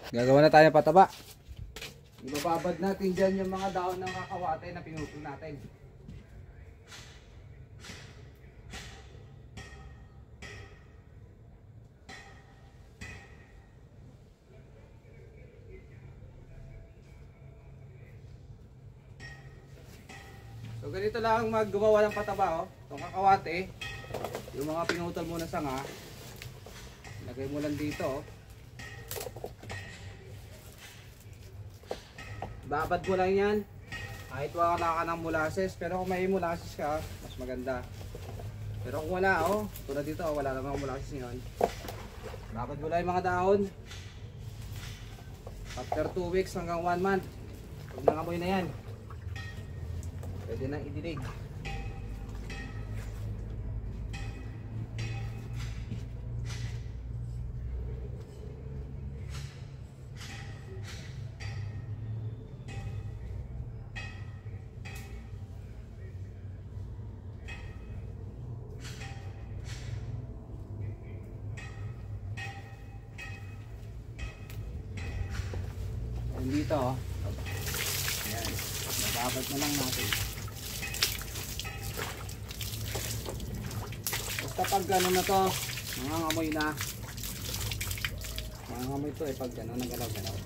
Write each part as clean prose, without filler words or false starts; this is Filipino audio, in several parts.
Gagawa na tayo ng pataba. Ibababad natin dyan yung mga dahon ng kakawate na pinutol natin. So ganito lang maggawa ng pataba, oh. Itong kakawate, yung mga pinutol mo na sanga, lagay mo lang dito, oh. Babad mo lang yan. Kahit wala ka ng molasses, pero kung may molasses ka, mas maganda. Pero kung wala, oh, tulad dito, oh, wala namang molasses ngayon. Babad mo lang yung mga dahon. After 2 weeks hanggang 1 month, pag nangamoy na yan, pwede nang idilig. Dito, oh. Ayan, nababad na lang natin. Basta pag gano'n na to, nangangamoy na. Nangangamoy to pag gano'n, nagalaw-galaw.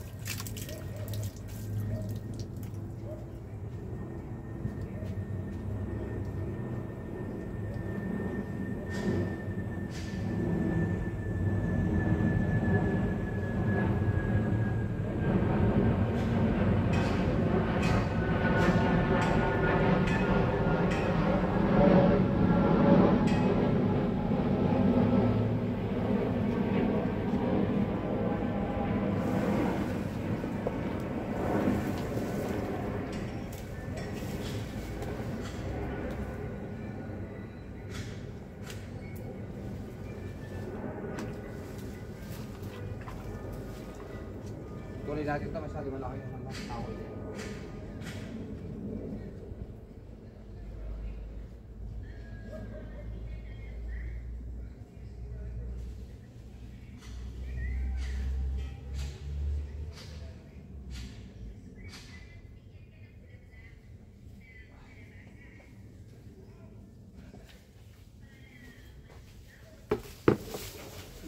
Tuloy natin ito, masyado malaki yung tawag.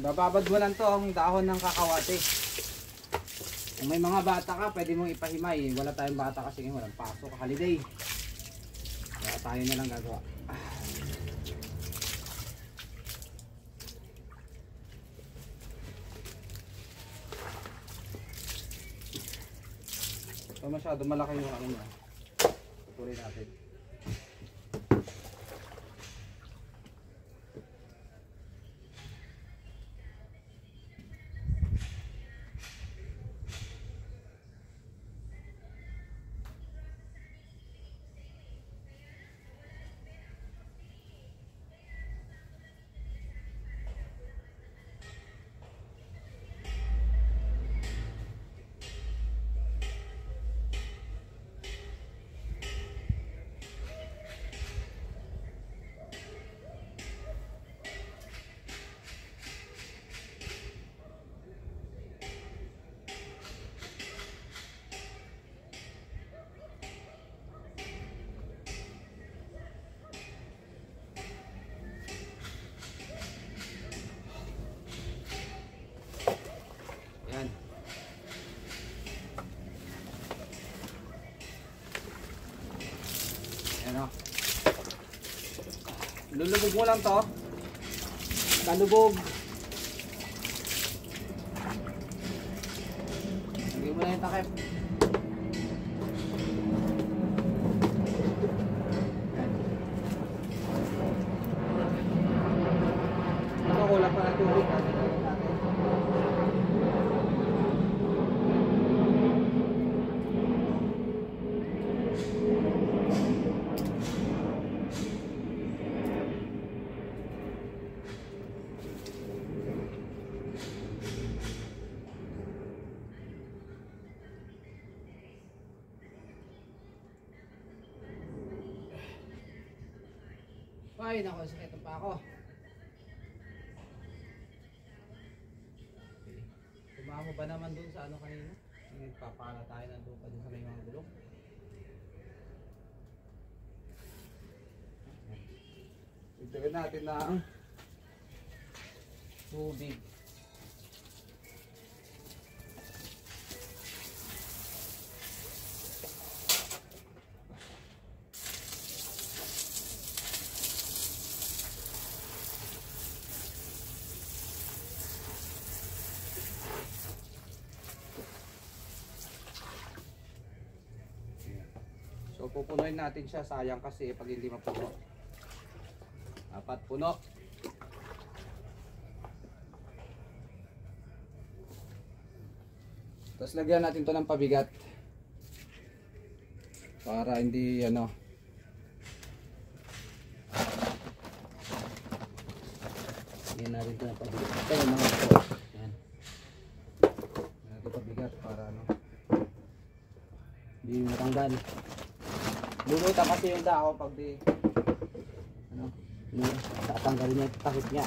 Bababad mo lang to ang dahon ng kakawate. Kung may mga bata ka, pwede mong ipahimay. Wala tayong bata kasi ngayon, walang pasok, holiday. Kaya tayo na lang gagawa. So masyado malaki yung ano niya. Tuloy natin. Yan. Yan, o. Lulubog mo lang to. Kalubog. Lagay mo na yung takip. Kulang pa ng tubig. Ay, naku, sakit pa ako. Tumawag mo ba naman dun sa ano kanina? Nagpapala tayo ng lupa dun sa may mga gulong. Ituloy natin na ang tubig. So pupunuin natin siya, sayang kasi pag hindi mapuno. Dapat puno. Tapos lagyan natin to ng pabigat. Para hindi ano. Lagyan natin to ng pabigat. Ito yung mga ito. Yan. Lagyan natin pabigat para ano. Hindi matanggal. Bumuta kasi yung dako pag di ano, tatanggalin niya yung takip niya.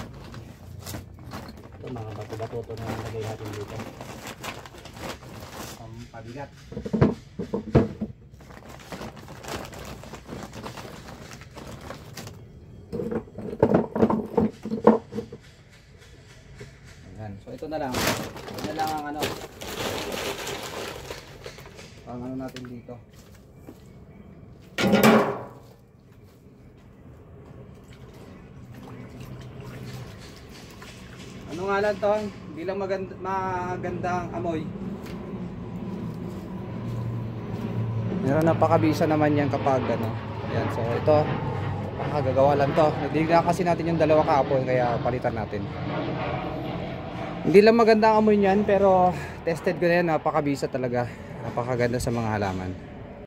Ito mga bato-bato ito na nilagay natin dito. Pabigat. Ayan. So ito na lang. Ito na lang ang ano. Ang ano natin dito. Ano nga lang to, hindi lang magandang amoy. Pero napakabisa naman yan kapag ano. Ayan, so ito, makagagawa lang to. Nadignan kasi natin yung dalawa kahapon kaya palitan natin. Hindi lang magandang amoy niyan pero tested ko na yan, napakabisa talaga. Napakaganda sa mga halaman.